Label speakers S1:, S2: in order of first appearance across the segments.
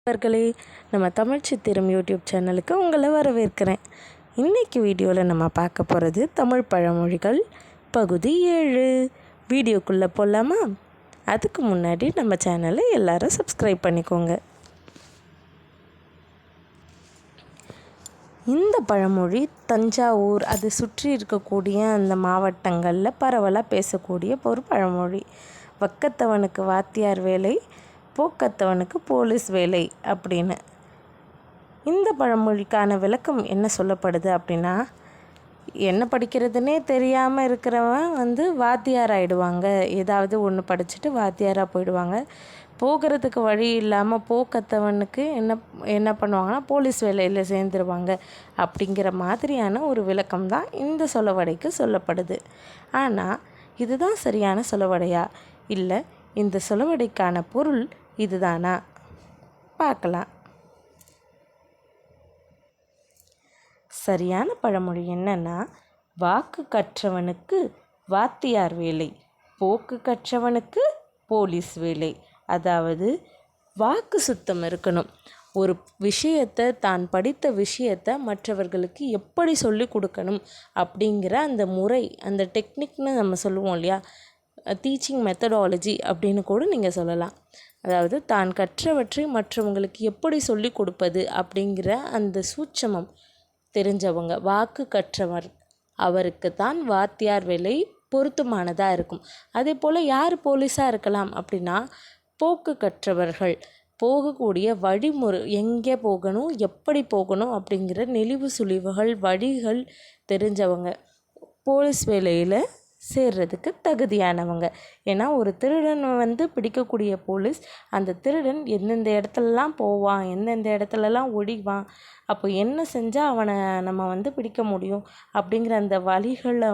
S1: நண்பர்களே, நம்ம தமிழ் சித்திரம் யூடியூப் சேனலுக்கு உங்களை வரவேற்கிறேன். இன்றைக்கி வீடியோவில் நம்ம பார்க்க போகிறது தமிழ் பழமொழிகள் பகுதி 7. வீடியோக்குள்ளே போகலாமா? அதுக்கு முன்னாடி நம்ம சேனலை எல்லாரும் சப்ஸ்கிரைப் பண்ணிக்கோங்க. இந்த பழமொழி தஞ்சாவூர் அது சுற்றி இருக்கக்கூடிய அந்த மாவட்டங்களில் பரவலாக பேசக்கூடிய ஒரு பழமொழி. வக்கத்தவனுக்கு வாத்தியார் வேலை, போக்கத்தவனுக்கு போலீஸ் வேலை அப்படின்னு. இந்த பழமொழிக்கான விளக்கம் என்ன சொல்லப்படுது அப்படின்னா, என்ன படிக்கிறதுனே தெரியாமல் இருக்கிறவன் வாத்தியார் ஆகிடுவாங்க. ஏதாவது ஒன்று படிச்சுட்டு வாத்தியாராக போயிடுவாங்க. போகிறதுக்கு வழி இல்லாமல் போக்கத்தவனுக்கு என்ன பண்ணுவாங்கன்னா போலீஸ் வேலையில் சேர்ந்துருவாங்க. அப்படிங்கிற மாதிரியான ஒரு விளக்கம் தான் இந்த சொலவடைக்கு சொல்லப்படுது. ஆனால் இதுதான் சரியான சொலவடையா, இல்லை இந்த சொலவடைக்கான பொருள் இதுதானா? பார்க்கலாம். சரியான பழமொழி என்னன்னா, வாக்கு கற்றவனுக்கு வாத்தியார் வேலை, போக்கு கற்றவனுக்கு போலீஸ் வேலை. அதாவது வாக்கு சுத்தம் இருக்கணும். ஒரு விஷயத்தை, தான் படித்த விஷயத்தை மற்றவர்களுக்கு எப்படி சொல்லி கொடுக்கணும் அப்படிங்கிற அந்த முறை, அந்த டெக்னிக்னு நம்ம சொல்லுவோம் இல்லையா, டீச்சிங் மெத்தடாலஜி அப்படின்னு கூட நீங்கள் சொல்லலாம். அதாவது தான் கற்றவற்றை மற்றவங்களுக்கு எப்படி சொல்லி கொடுப்பது அப்படிங்கிற அந்த சூட்சமம் தெரிஞ்சவங்க, வாக்கு கற்றவர், அவருக்கு தான் வாத்தியார் வேலை பொருத்தமானதாக இருக்கும். அதே போல் யார் போலீஸாக இருக்கலாம் அப்படின்னா, போக்கு கற்றவர்கள், போகக்கூடிய வழிமுறை, எங்கே போகணும், எப்படி போகணும் அப்படிங்கிற நெளிவு சுழிவுகள், வழிகள் தெரிஞ்சவங்க போலீஸ் வேலையில் சேர்றதுக்கு தகுதியானவங்க. ஏன்னா ஒரு திருடன் பிடிக்கக்கூடிய போலீஸ், அந்த திருடன் எந்தெந்த இடத்துலலாம் போவான், எந்தெந்த இடத்துலலாம் ஒடிவான், அப்போ என்ன செஞ்சால் அவனை நம்ம பிடிக்க முடியும் அப்படிங்கிற அந்த வழிகளை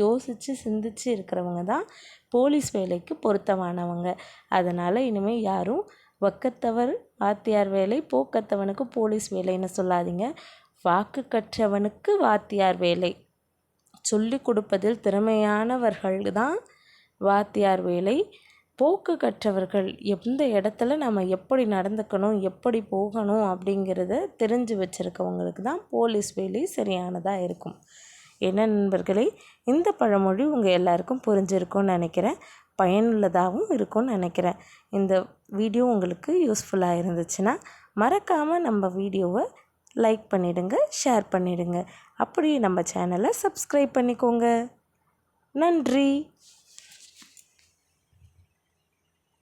S1: யோசித்து சிந்திச்சு இருக்கிறவங்க தான் போலீஸ் வேலைக்கு பொருத்தமானவங்க. அதனால் இனிமேல் யாரும் வக்கத்தவர் வாத்தியார் வேலை, போக்கத்தவனுக்கு போலீஸ் வேலைன்னு சொல்லாதீங்க. வாக்கு கற்றவனுக்கு வாத்தியார் வேலை, சொல்லி கொடுப்பதில் திறமையானவர்கள் தான் வாத்தியார் வேலை. போக்கு கற்றவர்கள், எந்த இடத்துல நம்ம எப்படி நடந்துக்கணும், எப்படி போகணும் அப்படிங்கிறத தெரிஞ்சு வச்சுருக்கவங்களுக்கு தான் போலீஸ் வேலை சரியானதாக இருக்கும். என்ன நண்பர்களே, இந்த பழமொழி உங்கள் எல்லாருக்கும் புரிஞ்சிருக்கும்னு நினைக்கிறேன், பயனுள்ளதாகவும் இருக்கும்னு நினைக்கிறேன். இந்த வீடியோ உங்களுக்கு யூஸ்ஃபுல்லாக இருந்துச்சுன்னா மறக்காமல் நம்ம வீடியோவை லைக் பண்ணிவிடுங்க, ஷேர் பண்ணிவிடுங்க. அப்படியே நம்ம சேனலை சப்ஸ்கிரைப் பண்ணிக்கோங்க. நன்றி.